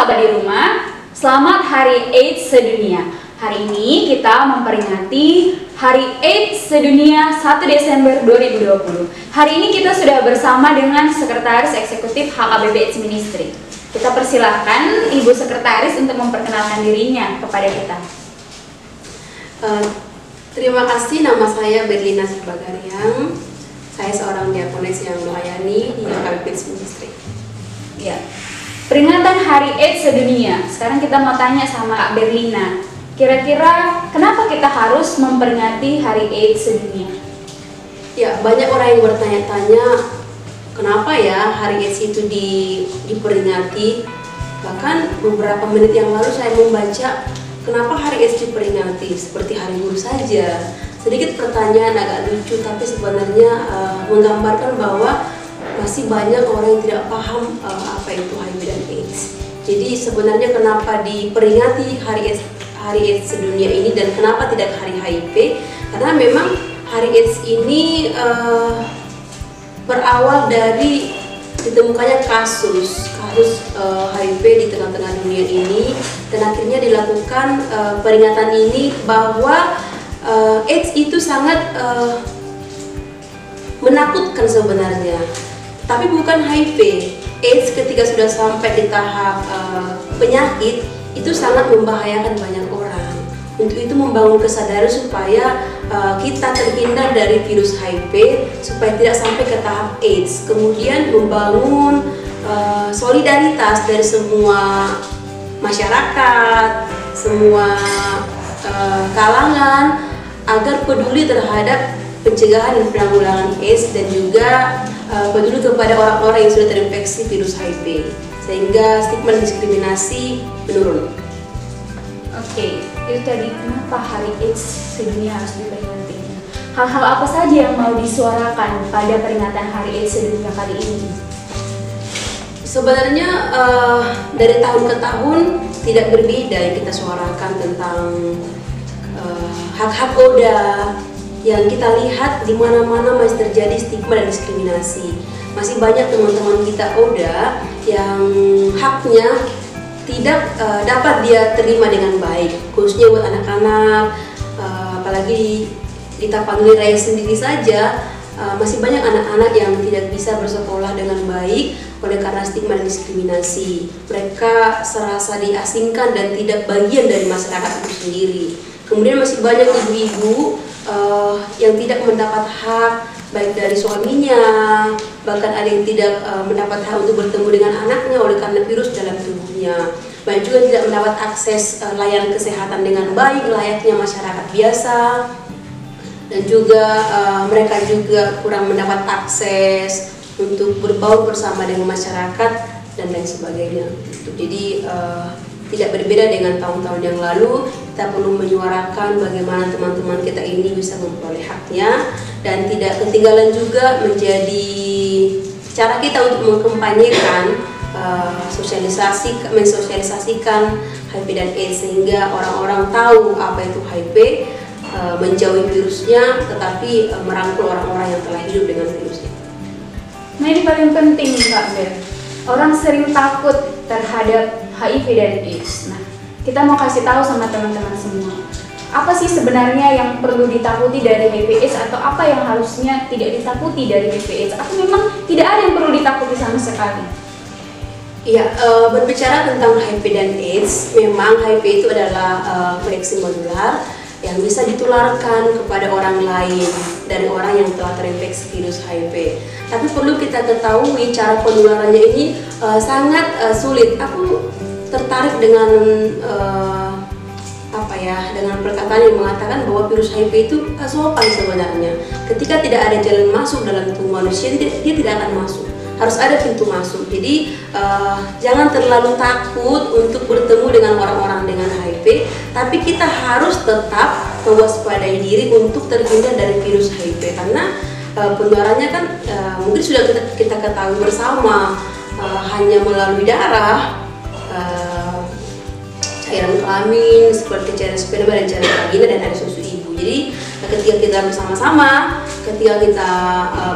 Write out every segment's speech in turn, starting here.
sahabat di rumah, selamat Hari AIDS Sedunia. Hari ini kita memperingati Hari AIDS Sedunia 1 Desember 2020. Hari ini kita sudah bersama dengan Sekretaris Eksekutif HKBP AIDS Ministry. Kita persilahkan Ibu Sekretaris untuk memperkenalkan dirinya kepada kita. Terima kasih, nama saya Berlina Surbagariang. Saya seorang diakonis yang melayani di HKBP AIDS Ministry. Ya. Peringatan Hari AIDS Sedunia. Sekarang kita mau tanya sama Kak Berlina. Kira-kira kenapa kita harus memperingati Hari AIDS Sedunia? Ya, banyak orang yang bertanya-tanya kenapa ya Hari AIDS itu diperingati. Bahkan beberapa menit yang lalu saya membaca kenapa Hari AIDS diperingati seperti Hari Guru saja. Sedikit pertanyaan agak lucu, tapi sebenarnya menggambarkan bahwa masih banyak orang yang tidak paham apa itu HIV dan AIDS. Jadi sebenarnya kenapa diperingati Hari AIDS Sedunia ini dan kenapa tidak Hari HIV? Karena memang Hari AIDS ini berawal dari ditemukannya kasus HIV di tengah-tengah dunia ini, dan akhirnya dilakukan peringatan ini bahwa AIDS itu sangat menakutkan sebenarnya. Tapi bukan HIV, AIDS ketika sudah sampai di tahap penyakit itu sangat membahayakan banyak orang. Untuk itu membangun kesadaran supaya kita terhindar dari virus HIV, supaya tidak sampai ke tahap AIDS. Kemudian membangun solidaritas dari semua masyarakat, semua kalangan agar peduli terhadap pencegahan dan penanggulangan AIDS, dan juga peduli kepada orang-orang yang sudah terinfeksi virus HIV sehingga stigma dan diskriminasi menurun. Oke, itu tadi kenapa Hari AIDS Sedunia harus diperingati. Hal-hal apa saja yang mau disuarakan pada peringatan Hari AIDS Sedunia kali ini? Sebenarnya dari tahun ke tahun tidak berbeda yang kita suarakan tentang hak-hak ODA. Yang kita lihat di mana-mana masih terjadi stigma dan diskriminasi. Masih banyak teman-teman kita ODA yang haknya tidak dapat dia terima dengan baik, khususnya buat anak-anak, apalagi di Tapanuli Raya sendiri saja masih banyak anak-anak yang tidak bisa bersekolah dengan baik oleh karena stigma dan diskriminasi. Mereka serasa diasingkan dan tidak bagian dari masyarakat itu sendiri. Kemudian masih banyak ibu-ibu yang tidak mendapat hak baik dari suaminya, bahkan ada yang tidak mendapat hak untuk bertemu dengan anaknya oleh karena virus dalam tubuhnya. Banyak juga tidak mendapat akses layanan kesehatan dengan baik layaknya masyarakat biasa, dan juga mereka juga kurang mendapat akses untuk berbaur bersama dengan masyarakat dan lain sebagainya. Jadi tidak berbeda dengan tahun-tahun yang lalu. Kita perlu menyuarakan bagaimana teman-teman kita ini bisa memperoleh haknya, dan tidak ketinggalan juga menjadi cara kita untuk mengkampanyekan mensosialisasikan HIV dan AIDS sehingga orang-orang tahu apa itu HIV, menjauhi virusnya, tetapi merangkul orang-orang yang telah hidup dengan virus itu. Nah, ini paling penting Kak Ber. Orang sering takut terhadap HIV dan AIDS. Nah, kita mau kasih tahu sama teman-teman semua, apa sih sebenarnya yang perlu ditakuti dari HIV AIDS, atau apa yang harusnya tidak ditakuti dari HIV AIDS, atau memang tidak ada yang perlu ditakuti sama sekali? Iya, berbicara tentang HIV dan AIDS, memang HIV itu adalah infeksi menular yang bisa ditularkan kepada orang lain dari orang yang telah terinfeksi virus HIV. Tapi perlu kita ketahui cara penularannya ini sangat sulit. Aku tertarik dengan dengan perkataan yang mengatakan bahwa virus HIV itu sopan sebenarnya. Ketika tidak ada jalan masuk dalam tubuh manusia, dia tidak akan masuk. Harus ada pintu masuk. Jadi jangan terlalu takut untuk bertemu dengan orang-orang dengan HIV, tapi kita harus tetap mewaspadai diri untuk terhindar dari virus HIV, karena penularannya kan mungkin sudah kita ketahui bersama, hanya melalui darah, cairan kelamin seperti cairan sperma dan cairan vagina, dan air susu ibu. Jadi ketika kita bersama-sama, ketika kita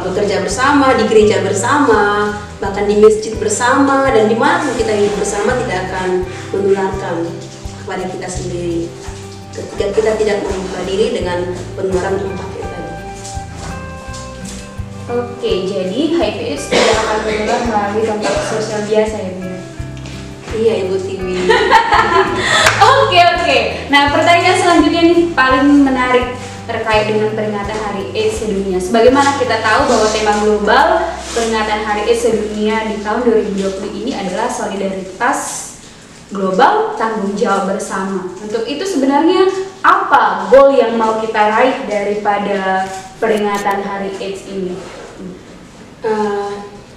bekerja bersama, di gereja bersama, bahkan di masjid bersama, dan dimanapun kita hidup bersama tidak akan menularkan kepada kita sendiri ketika kita tidak membuka diri dengan penularan campak itu tadi. Oke, jadi HIV AIDS tidak akan menular melalui kontak sosial biasa ya, Bu? Iya, Ibu Tiwi. Oke. Nah, pertanyaan selanjutnya nih paling menarik terkait dengan peringatan Hari AIDS sedunia. Sebagaimana kita tahu bahwa tema global peringatan Hari AIDS sedunia di tahun 2020 ini adalah solidaritas global, tanggung jawab bersama. Untuk itu sebenarnya apa goal yang mau kita raih daripada peringatan Hari AIDS ini?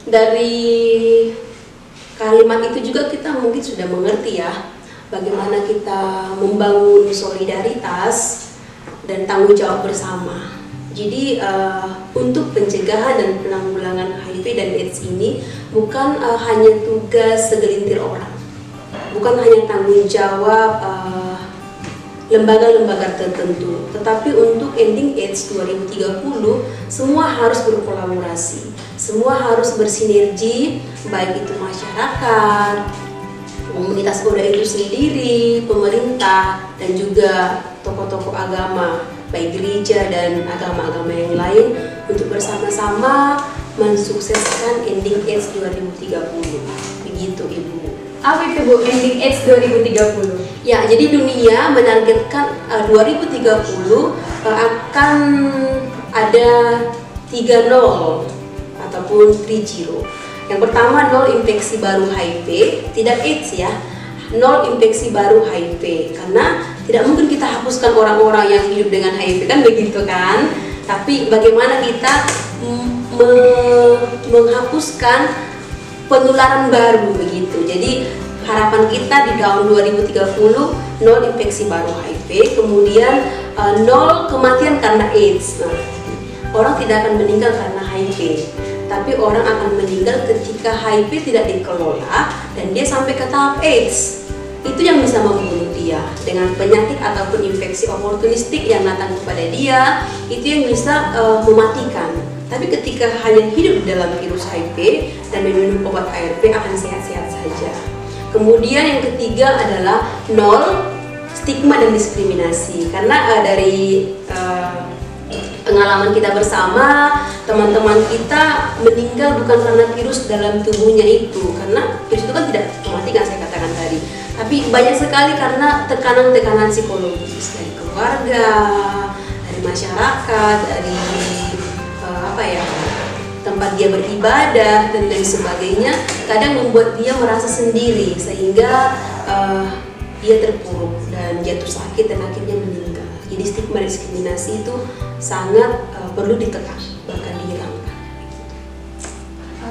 Dari kalimat itu juga kita mungkin sudah mengerti ya bagaimana kita membangun solidaritas dan tanggung jawab bersama. Jadi untuk pencegahan dan penanggulangan HIV dan AIDS ini bukan hanya tugas segelintir orang, bukan hanya tanggung jawab lembaga-lembaga tertentu, tetapi untuk ending AIDS 2030 semua harus berkolaborasi, semua harus bersinergi, baik itu masyarakat, komunitas ODA itu sendiri, pemerintah, dan juga tokoh-tokoh agama, baik gereja dan agama-agama yang lain, untuk bersama-sama mensukseskan ending AIDS 2030. Begitu, Ibu. Apa itu, Bu, ending AIDS 2030? Ya, jadi dunia menargetkan 2030 akan ada 3 ataupun 3 Yang pertama 0 infeksi baru HIV, tidak AIDS ya, 0 infeksi baru HIV, karena tidak mungkin kita hapuskan orang-orang yang hidup dengan HIV, kan begitu kan? Tapi bagaimana kita menghapuskan penularan baru begitu. Jadi harapan kita di tahun 2030 0 infeksi baru HIV, kemudian 0 kematian karena AIDS. Nah, orang tidak akan meninggal karena HIV, tapi orang akan meninggal ketika HIV tidak dikelola dan dia sampai ke tahap AIDS. Itu yang bisa membunuh dia dengan penyakit ataupun infeksi oportunistik yang datang kepada dia, itu yang bisa mematikan. Tapi ketika hanya hidup dalam virus HIV dan meminum obat ARV akan sehat-sehat saja. Kemudian yang ketiga adalah 0 stigma dan diskriminasi, karena dari pengalaman kita bersama, teman-teman kita meninggal bukan karena virus dalam tubuhnya itu, karena virus itu kan tidak mematikan, saya katakan tadi, tapi banyak sekali karena tekanan-tekanan psikologis dari keluarga, dari masyarakat, dari tempat dia beribadah dan lain sebagainya, kadang membuat dia merasa sendiri sehingga dia terpuruk dan jatuh sakit dan akhirnya meninggal. Jadi stigma diskriminasi itu sangat perlu ditekan, bahkan dihilangkan.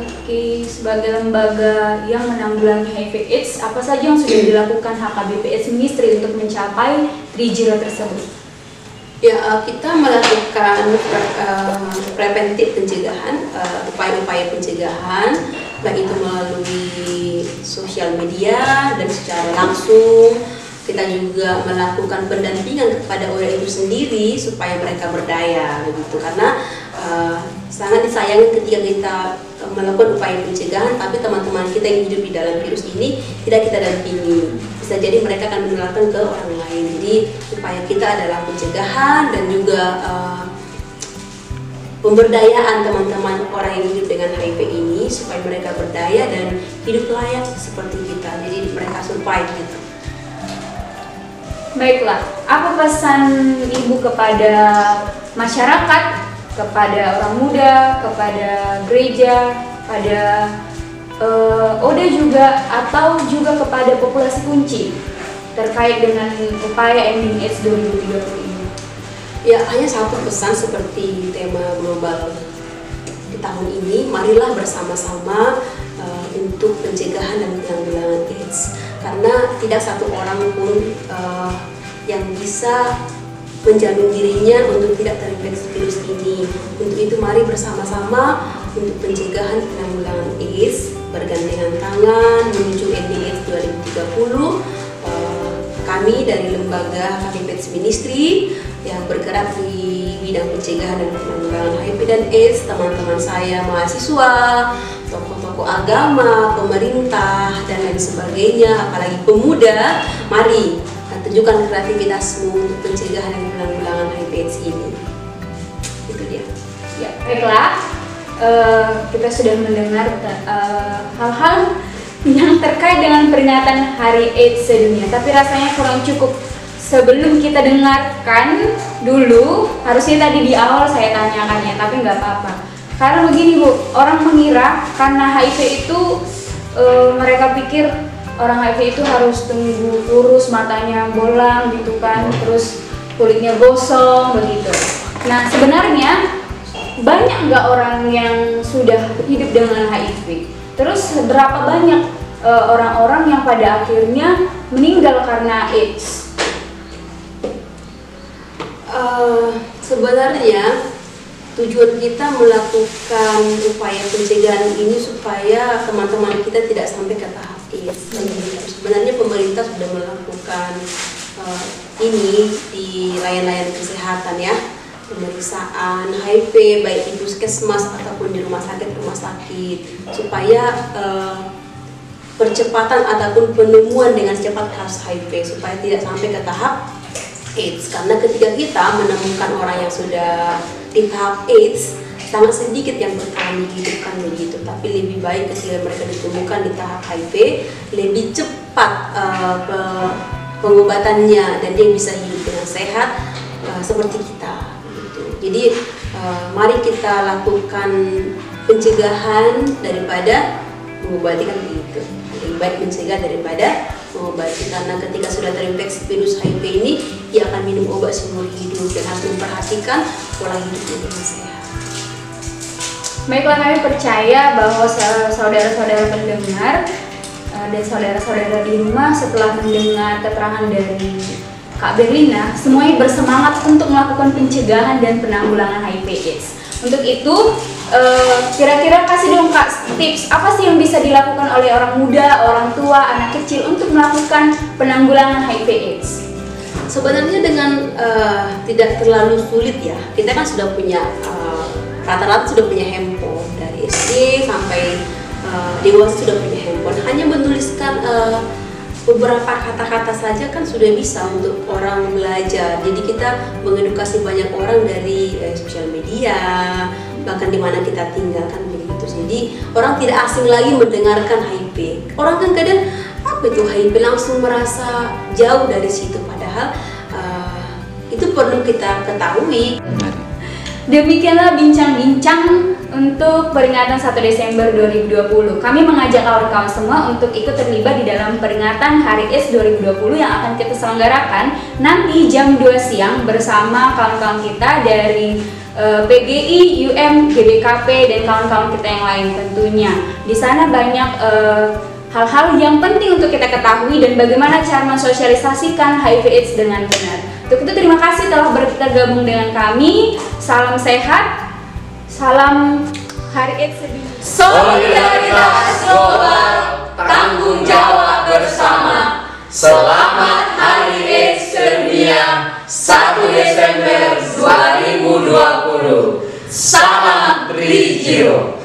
Oke, sebagai lembaga yang menanggulangi HIV/AIDS, apa saja yang sudah dilakukan HKBPS Ministry untuk mencapai 3 tersebut? Ya, kita melakukan preventif pencegahan, upaya-upaya pencegahan, baik itu melalui sosial media dan secara langsung. Kita juga melakukan pendampingan kepada orang itu sendiri supaya mereka berdaya, begitu. Karena sangat disayangkan ketika kita melakukan upaya pencegahan, tapi teman-teman kita yang hidup di dalam virus ini tidak kita dampingi. Bisa jadi mereka akan menularkan ke orang lain. Jadi upaya kita adalah pencegahan dan juga pemberdayaan teman-teman orang yang hidup dengan HIV ini supaya mereka berdaya dan hidup layak seperti kita. Jadi mereka survive gitu. Baiklah, apa pesan Ibu kepada masyarakat, kepada orang muda, kepada gereja, pada ODA juga, atau juga kepada populasi kunci terkait dengan upaya ending AIDS 2030 ini? Ya, hanya satu pesan seperti tema global di tahun ini, marilah bersama-sama untuk pencegahan dan penanggulangan AIDS. Karena tidak satu orang pun yang bisa menjamin dirinya untuk tidak terinfeksi virus ini. Untuk itu mari bersama-sama untuk pencegahan penanggulangan AIDS, bergandengan tangan menuju ending AIDS 2030. Kami dari lembaga HKBPS Ministry yang bergerak di bidang pencegahan dan penanggulangan HIV dan AIDS, teman-teman saya mahasiswa, tokoh-tokoh agama, pemerintah, dan lain sebagainya, apalagi pemuda. Mari tunjukkan kreativitasmu untuk pencegahan dan penanggulangan HIV AIDS ini. Itu dia. Ya, baiklah. Kita sudah mendengar hal-hal yang terkait dengan peringatan Hari AIDS sedunia, tapi rasanya kurang cukup. Sebelum kita dengarkan dulu, harusnya tadi di awal saya tanyakannya, tapi nggak apa-apa. Karena begini Bu, orang mengira karena HIV itu mereka pikir orang HIV itu harus tumbuh kurus, matanya bolang gitu kan, terus kulitnya gosong begitu. Nah sebenarnya banyak nggak orang yang sudah hidup dengan HIV? Terus berapa banyak orang-orang yang pada akhirnya meninggal karena AIDS? Sebenarnya tujuan kita melakukan upaya pencegahan ini supaya teman-teman kita tidak sampai ke tahap AIDS. Sebenarnya pemerintah sudah melakukan ini di layanan kesehatan ya, pemeriksaan HIV baik di puskesmas ataupun di rumah sakit supaya percepatan ataupun penemuan dengan cepat kasus HIV supaya tidak sampai ke tahap AIDS. Karena ketika kita menemukan orang yang sudah di tahap AIDS, sangat sedikit yang bertahan dihidupkan begitu. Tapi lebih baik ketika mereka ditemukan di tahap HIV, lebih cepat pengobatannya dan dia bisa hidup dengan sehat seperti kita. Gitu. Jadi mari kita lakukan pencegahan daripada mengobati, kan begitu. Lebih baik mencegah daripada mengobati, karena ketika sudah terinfeksi virus HIV ini dia akan minum obat seumur hidup dan harus memperhatikan pola hidupnya dengan sehat. Baiklah, kami percaya bahwa saudara-saudara pendengar dan saudara-saudara di rumah setelah mendengar keterangan dari Kak Berlina semuanya bersemangat untuk melakukan pencegahan dan penanggulangan HIV/AIDS. Untuk itu, kira-kira kasih dong Kak tips apa sih yang bisa dilakukan oleh orang muda, orang tua, anak kecil untuk melakukan penanggulangan HIV/AIDS? Sebenarnya dengan tidak terlalu sulit ya. Kita kan sudah punya rata-rata sudah punya handphone dari SD sampai dewasa sudah punya handphone. Hanya menuliskan beberapa kata-kata saja kan sudah bisa untuk orang belajar. Jadi kita mengedukasi banyak orang dari sosial media, bahkan di mana kita tinggal kan begitu. Jadi orang tidak asing lagi mendengarkan HIV. Orang kan kadang apa itu HIV langsung merasa jauh dari situ, padahal itu perlu kita ketahui. Demikianlah bincang-bincang untuk peringatan 1 Desember 2020. Kami mengajak kawan-kawan semua untuk ikut terlibat di dalam peringatan Hari AIDS 2020 yang akan kita selenggarakan nanti jam 2 siang bersama kawan-kawan kita dari PGI, UM, GBKP, dan kawan-kawan kita yang lain tentunya. Di sana banyak hal-hal yang penting untuk kita ketahui dan bagaimana cara mensosialisasikan HIV/AIDS dengan benar. Untuk itu terima kasih telah bergabung dengan kami. Salam sehat, salam Hari AIDS sedunia. Solidaritas global, tanggung jawab bersama. Selamat Hari AIDS sedunia 1 Desember 2020. Salam Brigio.